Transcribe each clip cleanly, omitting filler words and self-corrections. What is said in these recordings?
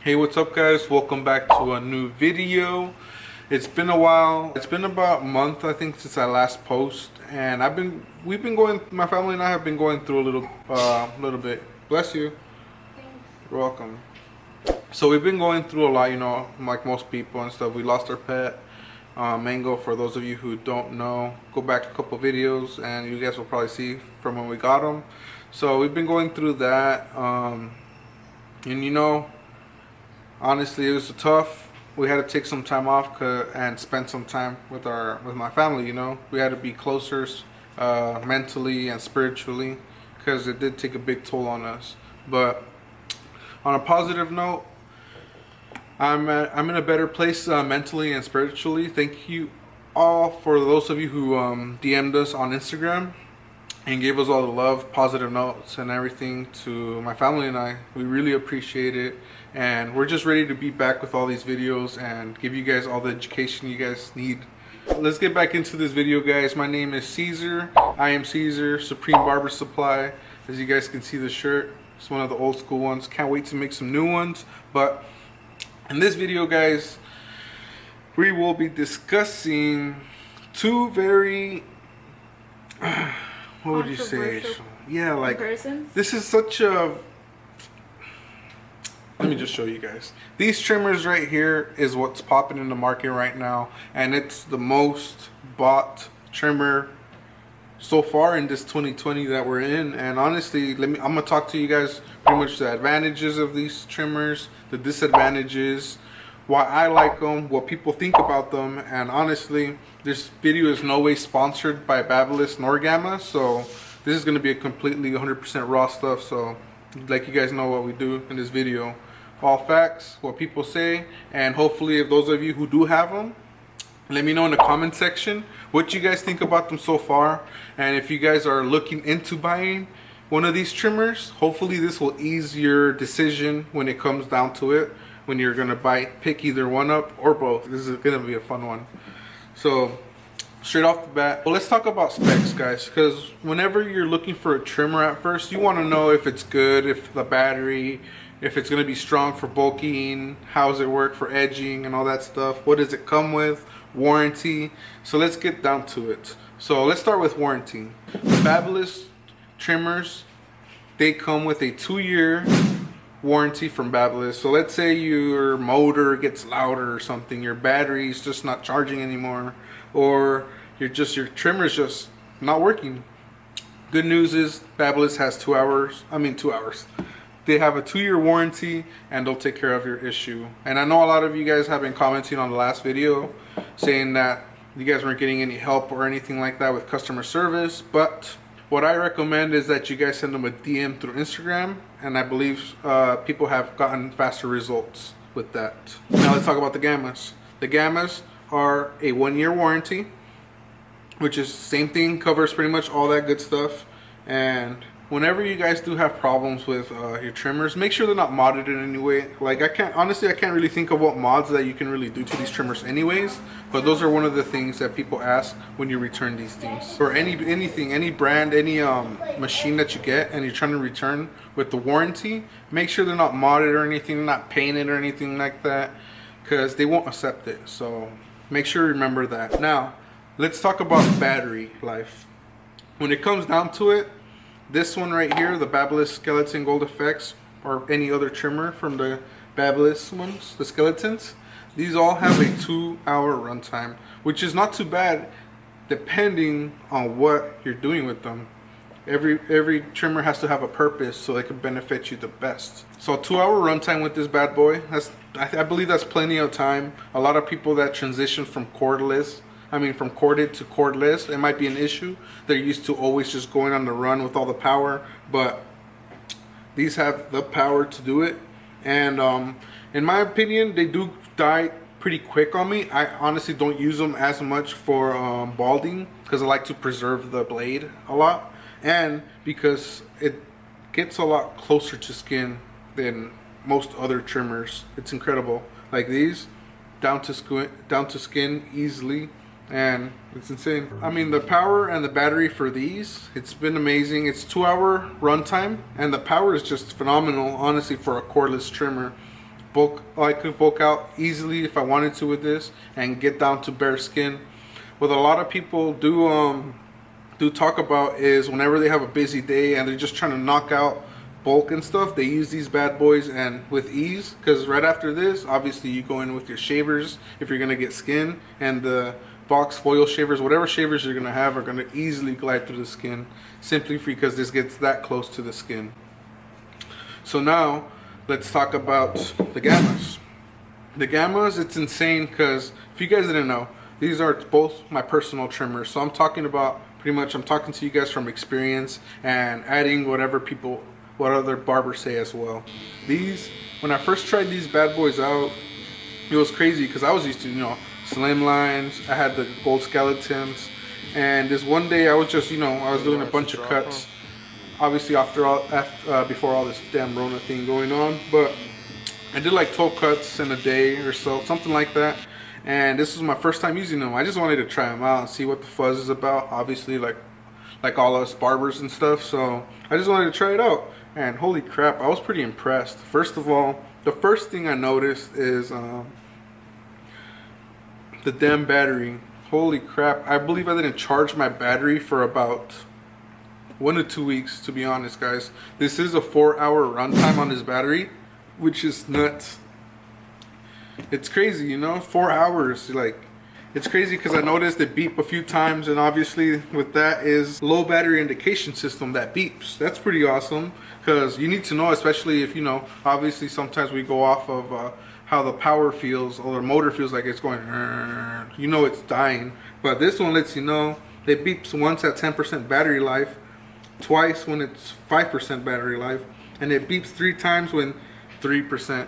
Hey, what's up guys? Welcome back to a new video. It's been a while. It's been about a month I think since I last post, and my family and I have been going through a little bit. Bless you. Thanks. You're welcome. So we've been going through a lot, like most people and stuff. We lost our pet, Mango. For those of you who don't know, go back a couple videos and you guys will probably see from when we got him. So we've been going through that, and honestly, it was tough. We had to take some time off and spend some time with my family. We had to be closer, mentally and spiritually, because it did take a big toll on us. But on a positive note, I'm in a better place mentally and spiritually. Thank you all for those of you who DM'd us on Instagram and gave us all the love, positive notes, and everything to my family and I. We really appreciate it, and we're just ready to be back with all these videos and give you guys all the education you guys need. Let's get back into this video, guys. My name is Cesar. I am Cesar, Supreme Barber Supply. As you guys can see, the shirt, it's one of the old school ones. Can't wait to make some new ones. But in this video, guys, we will be discussing two very what would you say? Yeah, like comparisons? This is such a. Let me just show you guys. These trimmers right here is what's popping in the market right now, and it's the most bought trimmer so far in this 2020 that we're in. And honestly, I'm gonna talk to you guys pretty much the advantages of these trimmers, the disadvantages, why I like them, what people think about them. And honestly, this video is no way sponsored by Babyliss nor Gamma, so this is going to be a completely 100% raw stuff. So like, you guys know what we do in this video, all facts, what people say. And hopefully, if those of you who do have them, let me know in the comment section what you guys think about them so far. And if you guys are looking into buying one of these trimmers, hopefully this will ease your decision when it comes down to it, when you're gonna pick either one up or both. This is gonna be a fun one. So straight off the bat, well, let's talk about specs, guys, because whenever you're looking for a trimmer at first, you want to know if it's good, if the battery, if it's going to be strong for bulking, how does it work for edging and all that stuff, what does it come with, warranty. So let's get down to it. So let's start with warranty. The Babyliss trimmers, they come with a 2-year warranty from Babyliss. So let's say your motor gets louder or something, your battery's just not charging anymore, or your trimmer's just not working. Good news is Babyliss has 2 hours. They have a 2-year warranty, and they'll take care of your issue. And I know a lot of you guys have been commenting on the last video saying that you guys weren't getting any help or anything like that with customer service, but what I recommend is that you guys send them a DM through Instagram, and I believe people have gotten faster results with that. Now let's talk about the Gammas. The Gammas are a 1-year warranty, which is same thing, covers pretty much all that good stuff. And whenever you guys do have problems with your trimmers, make sure they're not modded in any way. Like, I can't really think of what mods that you can really do to these trimmers anyways, but those are one of the things that people ask when you return these things. Or anything, any brand, any machine that you get and you're trying to return with the warranty, make sure they're not modded or anything, not painted or anything like that, because they won't accept it. So make sure you remember that. Now let's talk about battery life. When it comes down to it, this one right here, the Babyliss Skeleton Gold Effects, or any other trimmer from the Babyliss ones, the skeletons, these all have a 2-hour runtime, which is not too bad depending on what you're doing with them. Every trimmer has to have a purpose so it can benefit you the best. So a 2-hour runtime with this bad boy, I believe that's plenty of time. A lot of people that transition from corded to cordless, it might be an issue. They're used to always just going on the run with all the power, but these have the power to do it. And in my opinion, they do die pretty quick on me. I honestly don't use them as much for balding, because I like to preserve the blade a lot, and because it gets a lot closer to skin than most other trimmers. It's incredible. Like these, down to skin easily. And it's insane. I mean, the power and the battery for these, it's been amazing. It's 2-hour runtime, and the power is just phenomenal, honestly, for a cordless trimmer. I could bulk out easily if I wanted to with this and get down to bare skin. What a lot of people do talk about is whenever they have a busy day and they're just trying to knock out bulk and stuff, they use these bad boys and with ease, because right after this, obviously you go in with your shavers if you're gonna get skin, and the box foil shavers, whatever shavers you're gonna have, are gonna easily glide through the skin, simply because this gets that close to the skin. So now let's talk about the gammas. The gammas, it's insane, because if you guys didn't know, these are both my personal trimmers. So I'm talking about, pretty much I'm talking to you guys from experience and adding what other barbers say as well. These, when I first tried these bad boys out, it was crazy because I was used to, you know, slim lines. I had the gold skeletons, and this one day I was just, you know, I was doing a bunch of cuts, obviously before all this damn Rona thing going on, but I did like 12 cuts in a day or so, something like that. And this was my first time using them. I just wanted to try them out and see what the fuzz is about, obviously, like all us barbers and stuff. So I just wanted to try it out, and holy crap, I was pretty impressed. First of all, the first thing I noticed is the damn battery. Holy crap, I believe I didn't charge my battery for about 1 to 2 weeks, to be honest, guys. This is a 4-hour runtime on this battery, which is nuts. It's crazy, you know, 4 hours, like, it's crazy because I noticed it beep a few times, and obviously with that is low battery indication system that beeps. That's pretty awesome, because you need to know, especially if, you know, obviously sometimes we go off of how the power feels, or the motor feels like it's going, you know, it's dying. But this one lets you know. It beeps once at 10% battery life, twice when it's 5% battery life, and it beeps 3 times when 3%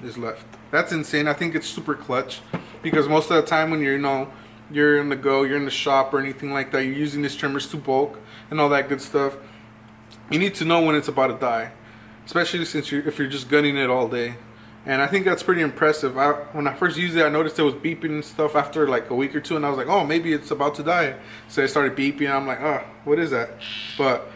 is left. That's insane. I think it's super clutch, because most of the time when you're, you know, you're in the go, you're in the shop or anything like that, you're using these trimmers to bulk and all that good stuff, you need to know when it's about to die, especially since if you're just gunning it all day. And I think that's pretty impressive. When I first used it, I noticed it was beeping and stuff after like a week or two, and I was like, oh, maybe it's about to die. So I started beeping, and I'm like, oh, what is that? But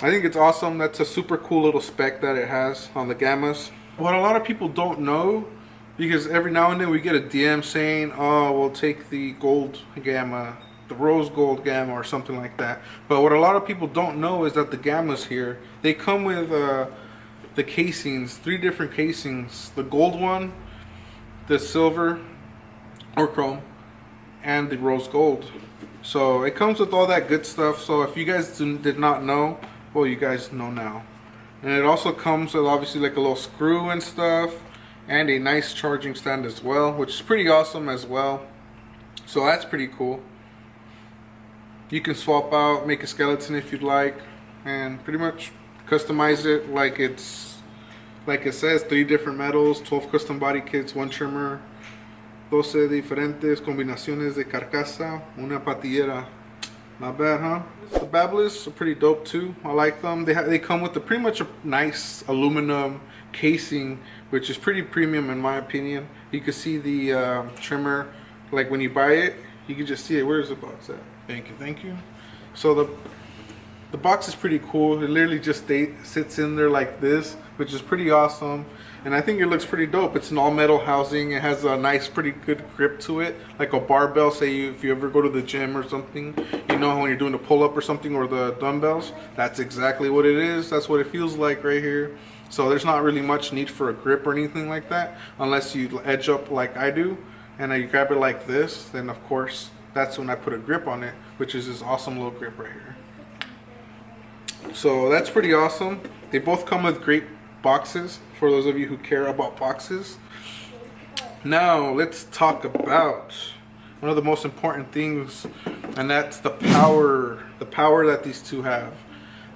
I think it's awesome. That's a super cool little spec that it has on the gammas. What a lot of people don't know, because every now and then we get a DM saying, oh, we'll take the gold gamma, the rose gold gamma, or something like that. But what a lot of people don't know is that the gammas here, they come with the casings, 3 different casings: the gold one, the silver or chrome, and the rose gold. So it comes with all that good stuff. So if you guys did not know, well, you guys know now. And it also comes with obviously like a little screw and stuff, and a nice charging stand as well, which is pretty awesome as well. So that's pretty cool. You can swap out, make a skeleton if you'd like, and pretty much customize it like it says, 3 different metals, 12 custom body kits, 1 trimmer, 12 diferentes combinaciones de carcasa, una patillera. Not bad, huh? The Babyliss are pretty dope too. I like them. They come with pretty much a nice aluminum casing, which is pretty premium in my opinion. You can see the trimmer, like when you buy it, you can just see it. Where's the box at? Thank you, thank you. So the box is pretty cool. It literally just sits in there like this, which is pretty awesome. And I think it looks pretty dope. It's an all metal housing. It has a nice, pretty good grip to it, like a barbell. Say if you ever go to the gym or something, you know, when you're doing a pull-up or something, or the dumbbells, that's exactly what it is. That's what it feels like right here. So there's not really much need for a grip or anything like that, unless you edge up like I do, and you grab it like this. Then of course, that's when I put a grip on it, which is this awesome little grip right here. So that's pretty awesome. They both come with great boxes for those of you who care about boxes. Now let's talk about one of the most important things, and that's the power that these two have.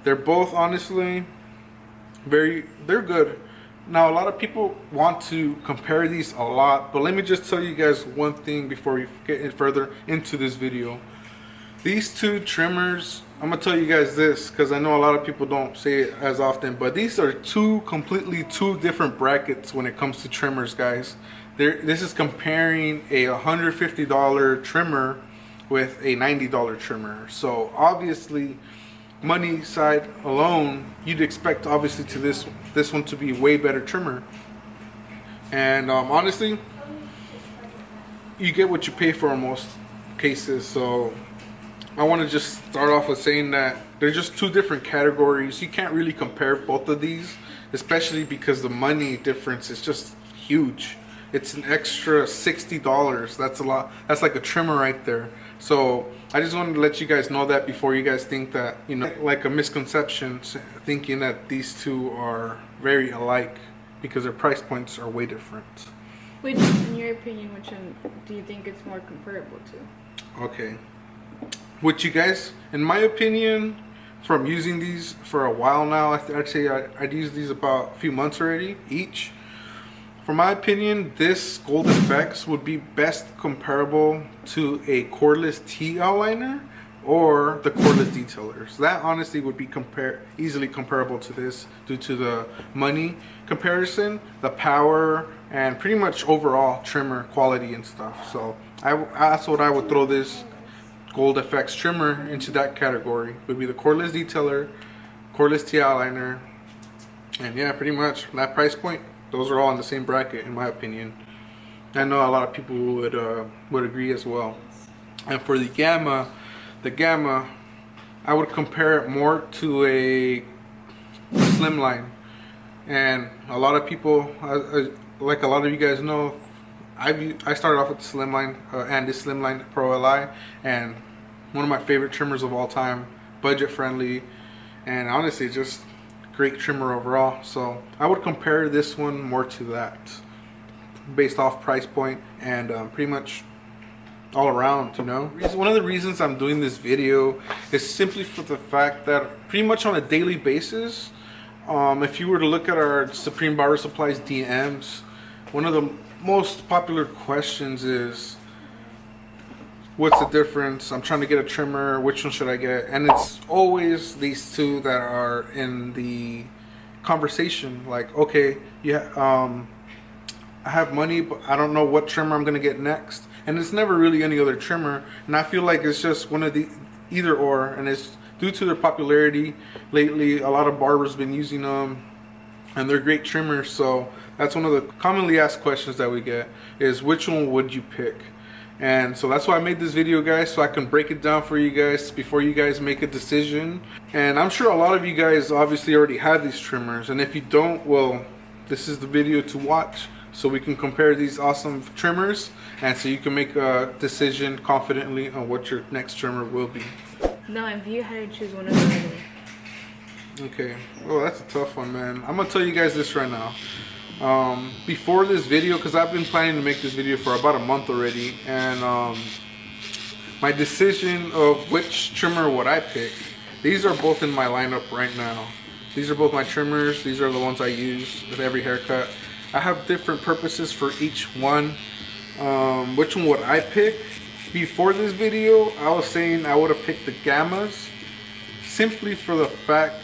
They're both honestly they're good. Now a lot of people want to compare these a lot, but let me just tell you guys one thing before we get further into this video. These 2 trimmers, I'm gonna tell you guys this because I know a lot of people don't say it as often, but these are completely two different brackets when it comes to trimmers, guys. This is comparing a $150 trimmer with a $90 trimmer. So obviously, money side alone, you'd expect obviously to this one to be way better trimmer. And honestly, you get what you pay for in most cases. So I want to just start off with saying that they're just two different categories. You can't really compare both of these, especially because the money difference is just huge. It's an extra $60. That's a lot. That's like a trimmer right there. So I just wanted to let you guys know that before you guys think that, you know, like a misconception thinking that these two are very alike, because their price points are way different. Which, in your opinion, which one do you think it's more comparable to? Okay. Which you guys, in my opinion, from using these for a while now, actually I'd used these about a few months already each. For my opinion, this Gold Effects would be best comparable to a cordless T outliner or the cordless detailers. That honestly would be easily comparable to this due to the money comparison, the power, and pretty much overall trimmer quality and stuff. So that's what I would throw this Gold Effects trimmer into. That category would be the cordless detailer, cordless T outliner, and yeah, pretty much that price point. Those are all in the same bracket, in my opinion. I know a lot of people would agree as well. And for the Gamma, I would compare it more to a slimline. And a lot of people, like a lot of you guys know, I started off with the slimline and this slimline Pro Li, and one of my favorite trimmers of all time, budget friendly, and honestly just great trimmer overall. So I would compare this one more to that, based off price point and pretty much all around, you know. One of the reasons I'm doing this video is simply for the fact that pretty much on a daily basis, if you were to look at our Supreme Barber Supplies DMs, one of the most popular questions is, what's the difference? I'm trying to get a trimmer, which one should I get? And it's always these two that are in the conversation. Like, okay, yeah, I have money, but I don't know what trimmer I'm gonna get next. And it's never really any other trimmer. And I feel like it's just one of the either or, and it's due to their popularity lately. A lot of barbers been using them, and they're great trimmers. So that's one of the commonly asked questions that we get is, which one would you pick? And so that's why I made this video, guys, so I can break it down for you guys before you guys make a decision. And I'm sure a lot of you guys obviously already have these trimmers, and if you don't, well, this is the video to watch, so we can compare these awesome trimmers, and so you can make a decision confidently on what your next trimmer will be. No, if you had to choose one of them. Okay, well, that's a tough one, man. I'm gonna tell you guys this right now. Before this video, because I've been planning to make this video for about a month already, and my decision of which trimmer would I pick, these are both in my lineup right now. These are both my trimmers. These are the ones I use with every haircut. I have different purposes for each one. Which one would I pick? Before this video, I was saying I would have picked the Gammas, simply for the fact,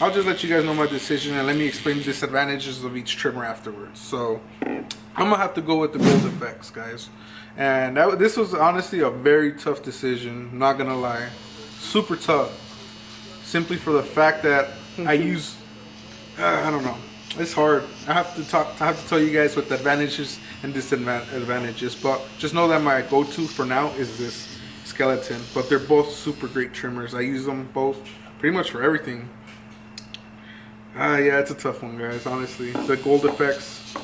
I'll just let you guys know my decision, and let me explain the disadvantages of each trimmer afterwards. So I'm gonna have to go with the Gold Effects, guys. And this was honestly a very tough decision, not gonna lie. Super tough. Simply for the fact that I use, I don't know. It's hard. I have to tell you guys what the advantages and disadvantages, but just know that my go-to for now is this skeleton. But they're both super great trimmers. I use them both pretty much for everything. Yeah, it's a tough one, guys, honestly. The Gold Effects,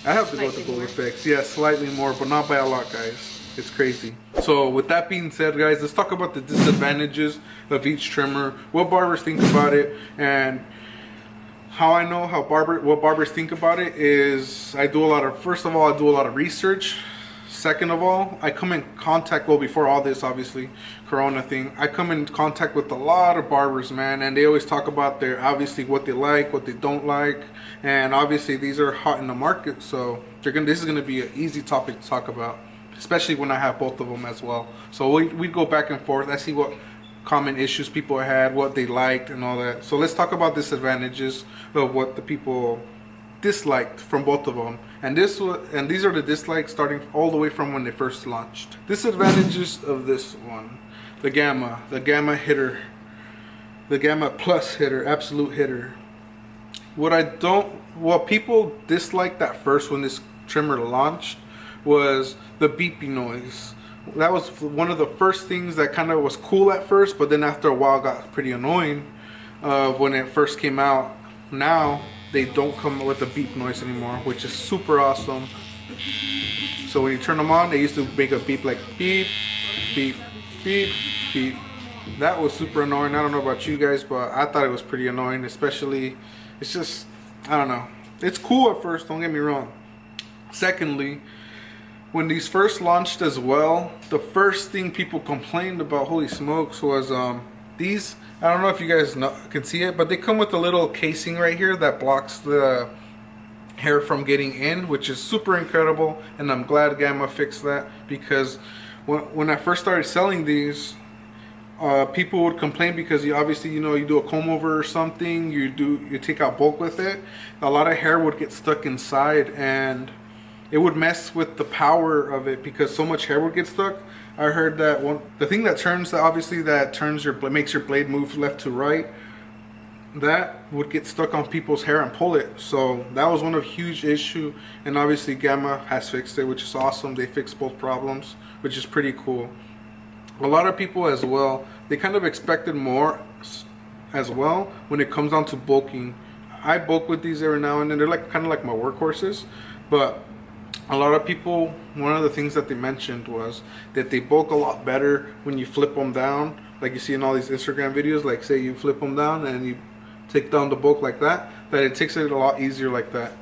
I have to go with the Gold Effects. Yeah, slightly more, but not by a lot, guys. It's crazy. So with that being said, guys, let's talk about the disadvantages of each trimmer, what barbers think about it, and how I know what barbers think about it is first of all, I do a lot of research. Second of all, I come in contact, well, before all this, obviously, Corona thing, I come in contact with a lot of barbers, man, and they always talk about obviously what they like, what they don't like, and obviously these are hot in the market, so this is going to be an easy topic to talk about, especially when I have both of them as well. So we go back and forth. I see what common issues people had, what they liked, and all that. So let's talk about disadvantages of what the people disliked from both of them. And these are the dislikes starting all the way from when they first launched. Disadvantages of this one: the Gamma hitter, the Gamma Plus hitter, absolute hitter. What I don't what people disliked at first when this trimmer launched was the beeping noise. That was one of the first things that kind of was cool at first, but then after a while got pretty annoying when it first came out. Now they don't come with a beep noise anymore, which is super awesome. So when you turn them on, they used to make a beep like beep, beep, beep, beep. That was super annoying. I don't know about you guys, but I thought it was pretty annoying, especially, it's just, I don't know. It's cool at first, don't get me wrong. Secondly, when these first launched as well, the first thing people complained about, holy smokes, was these, I don't know if you guys can see it, but they come with a little casing right here that blocks the hair from getting in, which is super incredible, and I'm glad Gamma fixed that, because when I first started selling these, people would complain because you obviously, you know, you do a comb over or something, you take out bulk with it, a lot of hair would get stuck inside and it would mess with the power of it because so much hair would get stuck. I heard that the thing that turns, obviously that turns makes your blade move left to right, that would get stuck on people's hair and pull it. So that was one of huge issue, and obviously Gamma has fixed it, which is awesome. They fixed both problems, which is pretty cool. A lot of people as well, they kind of expected more as well when it comes down to bulking. I bulk with these every now and then. They're like kind of like my workhorses, but a lot of people, one of the things that they mentioned was that they bulk a lot better when you flip them down, like you see in all these Instagram videos. Like say you flip them down and you take down the bulk like that it takes it a lot easier like that.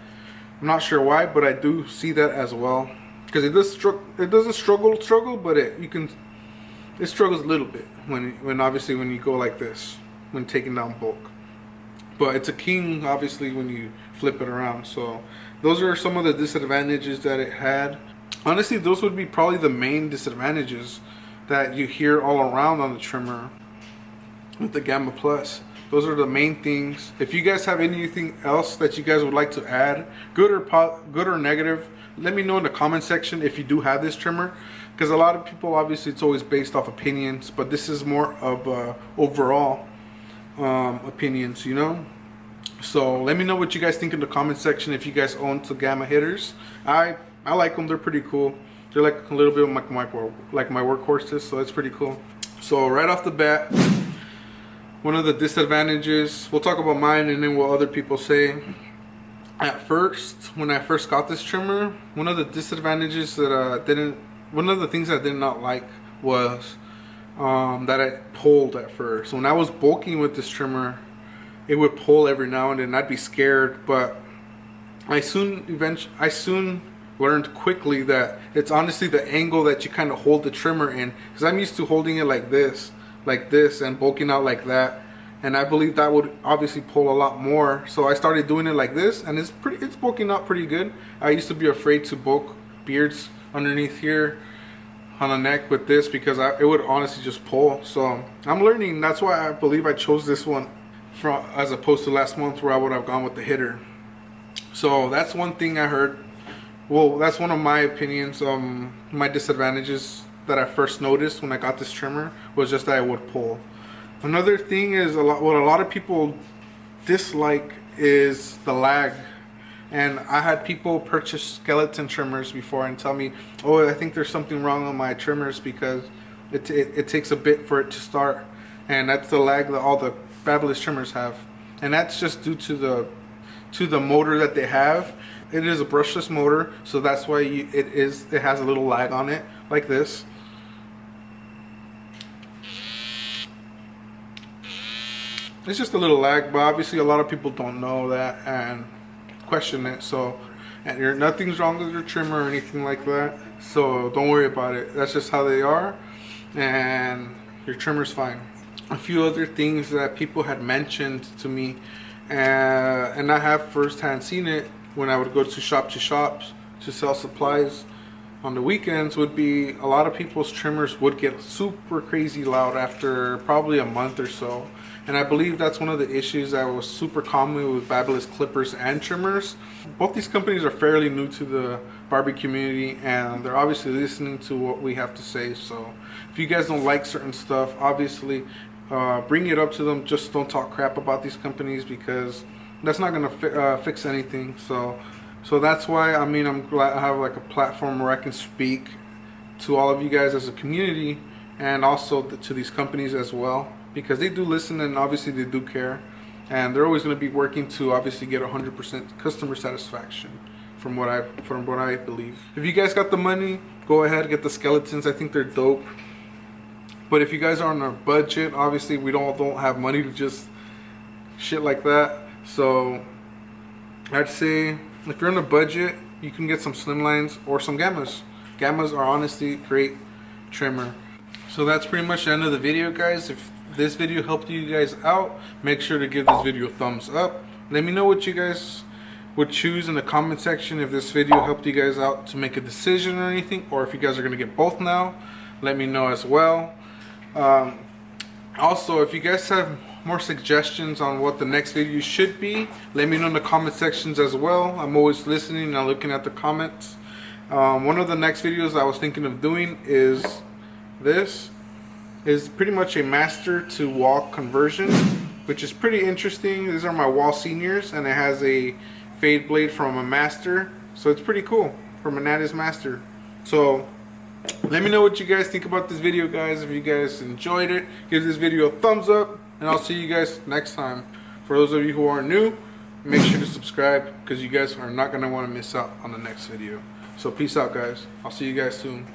I'm not sure why, but I do see that as well, because it doesn't struggle, but it struggles a little bit when obviously when you go like this when taking down bulk. But it's a king obviously when you flip it around. So those are some of the disadvantages that it had. Honestly, those would be probably the main disadvantages that you hear all around on the trimmer with the Gamma Plus. Those are the main things. If you guys have anything else that you guys would like to add, good or negative, let me know in the comment section if you do have this trimmer, because a lot of people, obviously it's always based off opinions, but this is more of overall opinions, you know. So let me know what you guys think in the comment section if you guys own some Gamma hitters. I like them. They're pretty cool. They're like a little bit like my workhorses, so it's pretty cool. So right off the bat, one of the disadvantages, we'll talk about mine and then what other people say. At first, when I first got this trimmer, one of the disadvantages that one of the things I did not like was that it pulled at first. When I was bulking with this trimmer, it would pull every now and then. I'd be scared, but I soon learned quickly that it's honestly the angle that you kind of hold the trimmer in, because I'm used to holding it like this and bulking out like that, and I believe that would obviously pull a lot more. So I started doing it like this, and it's bulking out pretty good. I used to be afraid to bulk beards underneath here on the neck with this because it would honestly just pull. So I'm learning. That's why I believe I chose this one as opposed to last month where I would have gone with the hitter. So that's one thing I heard. Well, that's one of my opinions. My disadvantages that I first noticed when I got this trimmer was just that it would pull. Another thing is what a lot of people dislike is the lag. And I had people purchase skeleton trimmers before and tell me, oh, I think there's something wrong on my trimmers because it takes a bit for it to start. And that's the lag that all the Babyliss trimmers have. And that's just due to the motor that they have. It is a brushless motor, so that's why it has a little lag on it, like this. It's just a little lag, but obviously a lot of people don't know that and question it. So, and nothing's wrong with your trimmer or anything like that, so don't worry about it. That's just how they are, and your trimmer's fine. A few other things that people had mentioned to me, and I have firsthand seen it when I would go to shops to sell supplies on the weekends, would be a lot of people's trimmers would get super crazy loud after probably a month or so. And I believe that's one of the issues that was super common with Babyliss clippers and trimmers. Both these companies are fairly new to the Barbie community, and they're obviously listening to what we have to say. So if you guys don't like certain stuff, obviously bring it up to them. Just don't talk crap about these companies, because That's not gonna fix anything. So that's why, I mean, I'm glad I have like a platform where I can speak to all of you guys as a community, and also to these companies as well, because they do listen and obviously they do care, and they're always going to be working to obviously get 100% customer satisfaction from what I believe. If you guys got the money, go ahead, get the skeletons. I think they're dope. But if you guys are on a budget, obviously we don't have money to just shit like that. So I'd say if you're on a budget, you can get some slimlines or some gammas. Gammas are honestly great trimmer. So that's pretty much the end of the video, guys. If this video helped you guys out, make sure to give this video a thumbs up. Let me know what you guys would choose in the comment section, if this video helped you guys out to make a decision or anything, or if you guys are going to get both now, let me know as well. Also, if you guys have more suggestions on what the next video should be, let me know in the comment sections as well. I'm always listening and looking at the comments. One of the next videos I was thinking of doing is this. Is pretty much a master to wall conversion, which is pretty interesting. These are my wall seniors, and it has a fade blade from a master, so it's pretty cool, from a Natis master. So let me know what you guys think about this video, guys. If you guys enjoyed it, give this video a thumbs up, and I'll see you guys next time. For those of you who are new, make sure to subscribe, because you guys are not going to want to miss out on the next video. So peace out, guys. I'll see you guys soon.